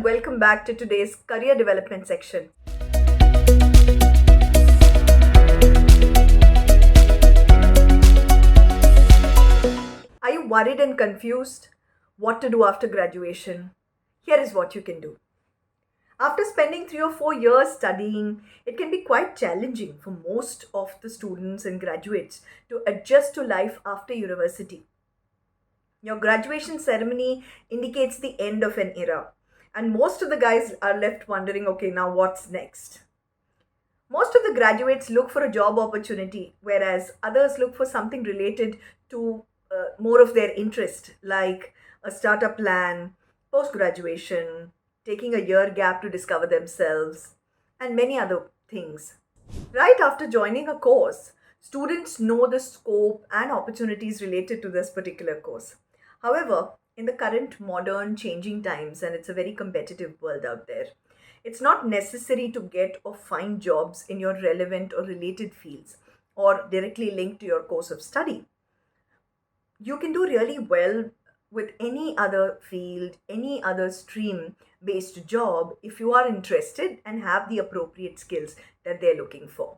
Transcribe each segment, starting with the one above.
and welcome back to today's career development section. Are you worried and confused? What to do after graduation? Here is what you can do. After spending 3 or 4 years studying, it can be quite challenging for most of the students and graduates to adjust to life after university. Your graduation ceremony indicates the end of an era, and most of the guys are left wondering, okay, now what's next? Most of the graduates look for a job opportunity, whereas others look for something related to more of their interest, like a startup plan, post graduation, taking a year gap to discover themselves, and many other things. Right after joining a course, students know the scope and opportunities related to this particular course. However, in the current modern changing times, and it's a very competitive world out there, it's not necessary to get or find jobs in your relevant or related fields or directly linked to your course of study. You can do really well with any other field, any other stream based job if you are interested and have the appropriate skills that they're looking for.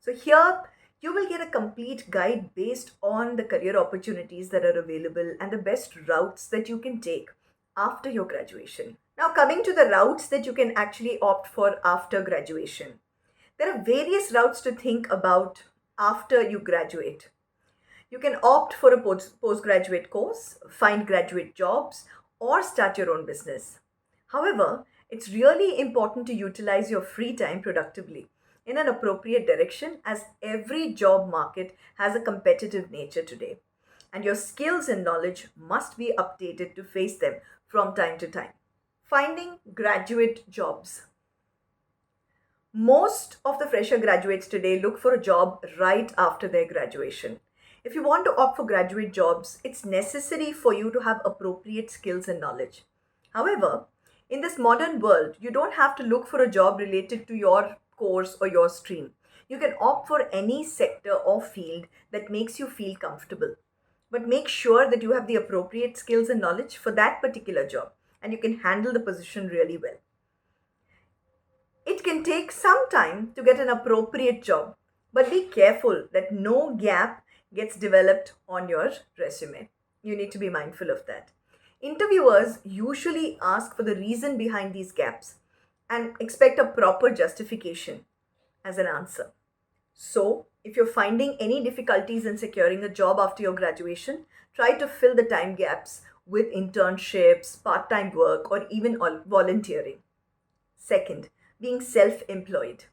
So, here you will get a complete guide based on the career opportunities that are available and the best routes that you can take after your graduation. Now, coming to the routes that you can actually opt for after graduation, there are various routes to think about after you graduate. You can opt for a postgraduate course, find graduate jobs, or start your own business. However, it's really important to utilize your free time productively in an appropriate direction, as every job market has a competitive nature today, and your skills and knowledge must be updated to face them from time to time. Finding graduate jobs. Most of the fresher graduates today look for a job right after their graduation. If you want to opt for graduate jobs, it's necessary for you to have appropriate skills and knowledge. However, in this modern world, you don't have to look for a job related to your course or your stream. You can opt for any sector or field that makes you feel comfortable. But make sure that you have the appropriate skills and knowledge for that particular job and you can handle the position really well. It can take some time to get an appropriate job, but be careful that no gap gets developed on your resume. You need to be mindful of that. Interviewers usually ask for the reason behind these gaps and expect a proper justification as an answer. So, if you're finding any difficulties in securing a job after your graduation, try to fill the time gaps with internships, part time work, or even volunteering. Second, being self employed.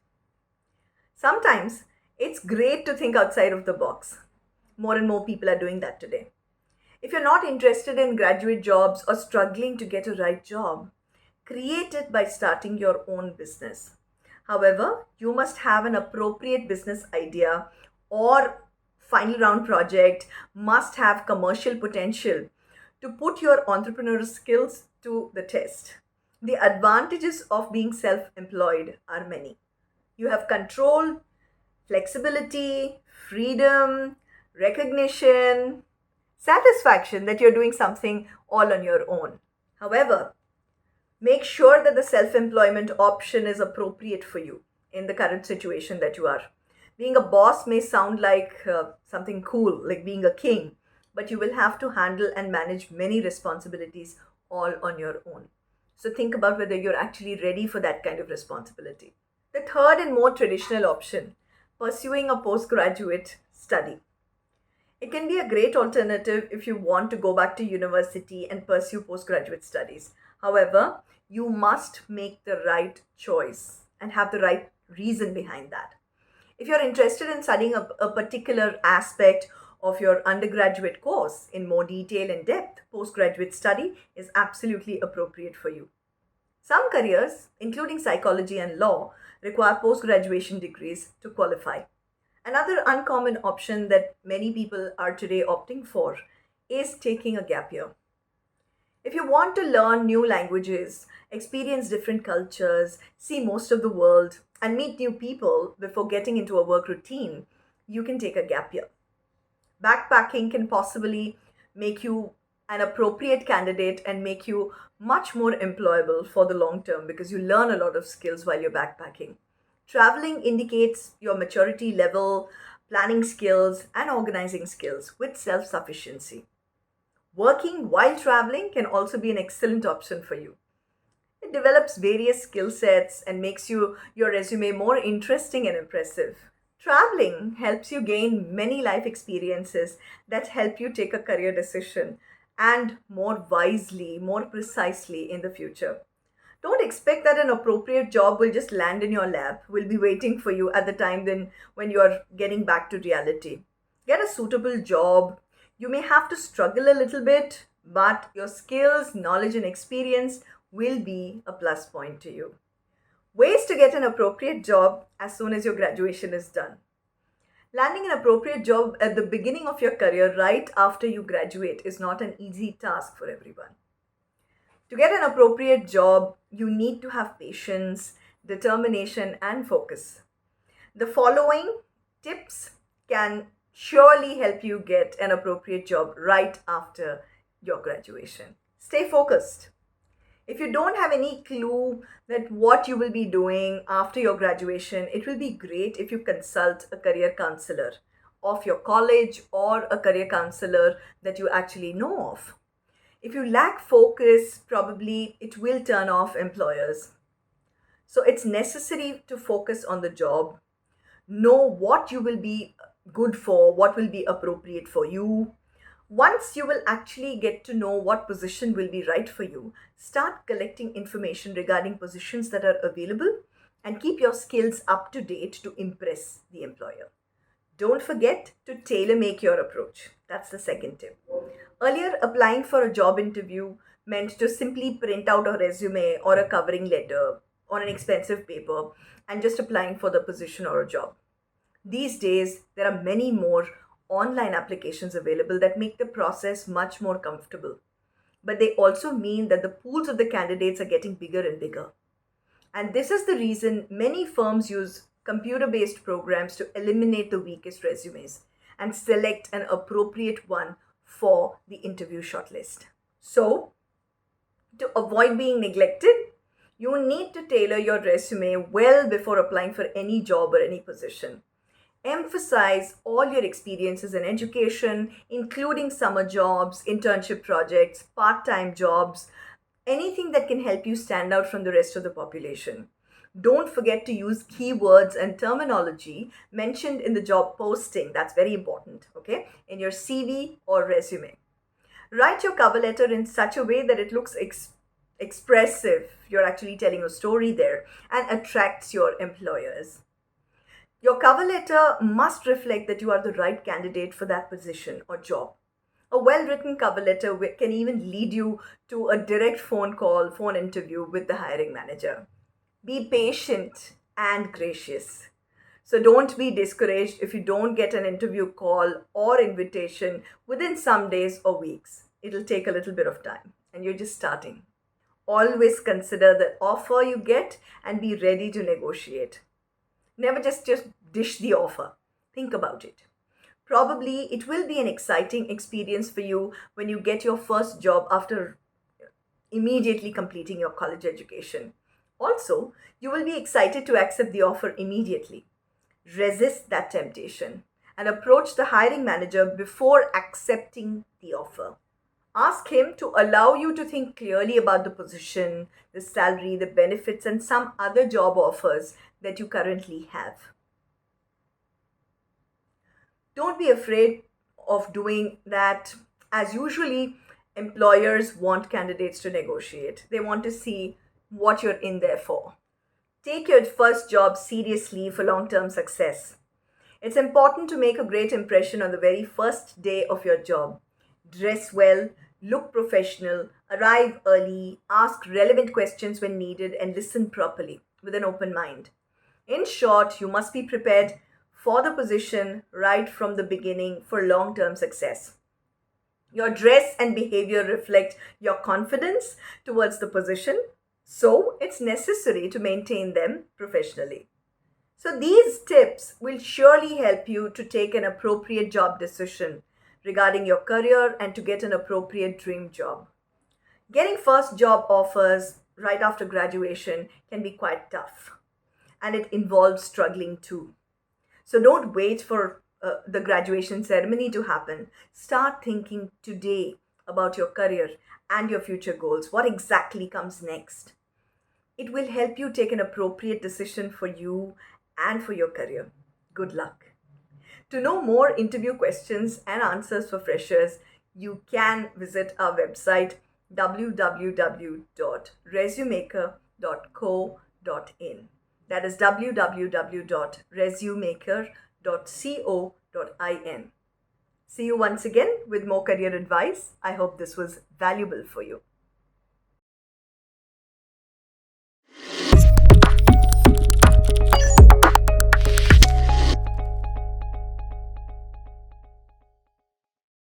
Sometimes it's great to think outside of the box. More and more people are doing that today. If you're not interested in graduate jobs or struggling to get a right job, create it by starting your own business. However, you must have an appropriate business idea or final round project must have commercial potential to put your entrepreneurial skills to the test. The advantages of being self employed are many. You have control, flexibility, freedom, recognition, satisfaction that you're doing something all on your own. However, make sure that the self employment option is appropriate for you in the current situation that you are. Being a boss may sound like something cool, like being a king, but you will have to handle and manage many responsibilities all on your own. So think about whether you're actually ready for that kind of responsibility. The third and more traditional option, pursuing a postgraduate study. It can be a great alternative if you want to go back to university and pursue postgraduate studies. However, you must make the right choice and have the right reason behind that. If you're interested in studying a particular aspect of your undergraduate course in more detail and depth, postgraduate study is absolutely appropriate for you. Some careers, including psychology and law, require post-graduation degrees to qualify. Another uncommon option that many people are today opting for is taking a gap year. If you want to learn new languages, experience different cultures, see most of the world, and meet new people before getting into a work routine, you can take a gap year. Backpacking can possibly make you an appropriate candidate and make you much more employable for the long term because you learn a lot of skills while you're backpacking. Traveling indicates your maturity level, planning skills, and organizing skills with self sufficiency. Working while traveling can also be an excellent option for you. It develops various skill sets and makes your resume more interesting and impressive. Traveling helps you gain many life experiences that help you take a career decision and more wisely, more precisely in the future. Don't expect that an appropriate job will just land in your lap, will be waiting for you at the time then when you are getting back to reality. Get a suitable job. You may have to struggle a little bit, but your skills, knowledge, and experience will be a plus point to you. Ways to get an appropriate job as soon as your graduation is done. Landing an appropriate job at the beginning of your career, right after you graduate, is not an easy task for everyone. To get an appropriate job, you need to have patience, determination, and focus. The following tips can surely help you get an appropriate job right after your graduation. Stay focused. If you don't have any clue that what you will be doing after your graduation, it will be great if you consult a career counselor of your college or a career counselor that you actually know of. If you lack focus, probably it will turn off employers. So it's necessary to focus on the job, know what you will be good for, what will be appropriate for you. Once you will actually get to know what position will be right for you, start collecting information regarding positions that are available and keep your skills up to date to impress the employer. Don't forget to tailor make your approach. That's the second tip. Earlier, applying for a job interview meant to simply print out a resume or a covering letter on an expensive paper and just applying for the position or a job. These days, there are many more online applications available that make the process much more comfortable. But they also mean that the pools of the candidates are getting bigger and bigger. And this is the reason many firms use computer based programs to eliminate the weakest resumes and select an appropriate one for the interview shortlist. So, to avoid being neglected, you need to tailor your resume well before applying for any job or any position. Emphasize all your experiences in education, including summer jobs, internship projects, part time jobs, anything that can help you stand out from the rest of the population. Don't forget to use keywords and terminology mentioned in the job posting. That's very important, okay? In your CV or resume. Write your cover letter in such a way that it looks expressive. You're actually telling a story there and attracts your employers. Your cover letter must reflect that you are the right candidate for that position or job. A well written cover letter can even lead you to a direct phone call, phone interview with the hiring manager. Be patient and gracious. So don't be discouraged if you don't get an interview call or invitation within some days or weeks. It'll take a little bit of time and you're just starting. Always consider the offer you get and be ready to negotiate. Never just dish the offer. Think about it. Probably it will be an exciting experience for you when you get your first job after immediately completing your college education. Also, you will be excited to accept the offer immediately. Resist that temptation and approach the hiring manager before accepting the offer. Ask him to allow you to think clearly about the position, the salary, the benefits, and some other job offers that you currently have. Don't be afraid of doing that, as usually employers want candidates to negotiate. They want to see what you're in there for. Take your first job seriously for long term success. It's important to make a great impression on the very first day of your job. Dress well, look professional, arrive early, ask relevant questions when needed, and listen properly with an open mind. In short, you must be prepared for the position right from the beginning for long term success. Your dress and behavior reflect your confidence towards the position, so it's necessary to maintain them professionally. So, these tips will surely help you to take an appropriate job decision regarding your career and to get an appropriate dream job. Getting first job offers right after graduation can be quite tough, and it involves struggling too. So don't wait for the graduation ceremony to happen. Start thinking today about your career and your future goals. What exactly comes next? It will help you take an appropriate decision for you and for your career. Good luck. To know more interview questions and answers for freshers, you can visit our website www.resumaker.co.in. That is www.resumaker.co.in. See you once again with more career advice. I hope this was valuable for you.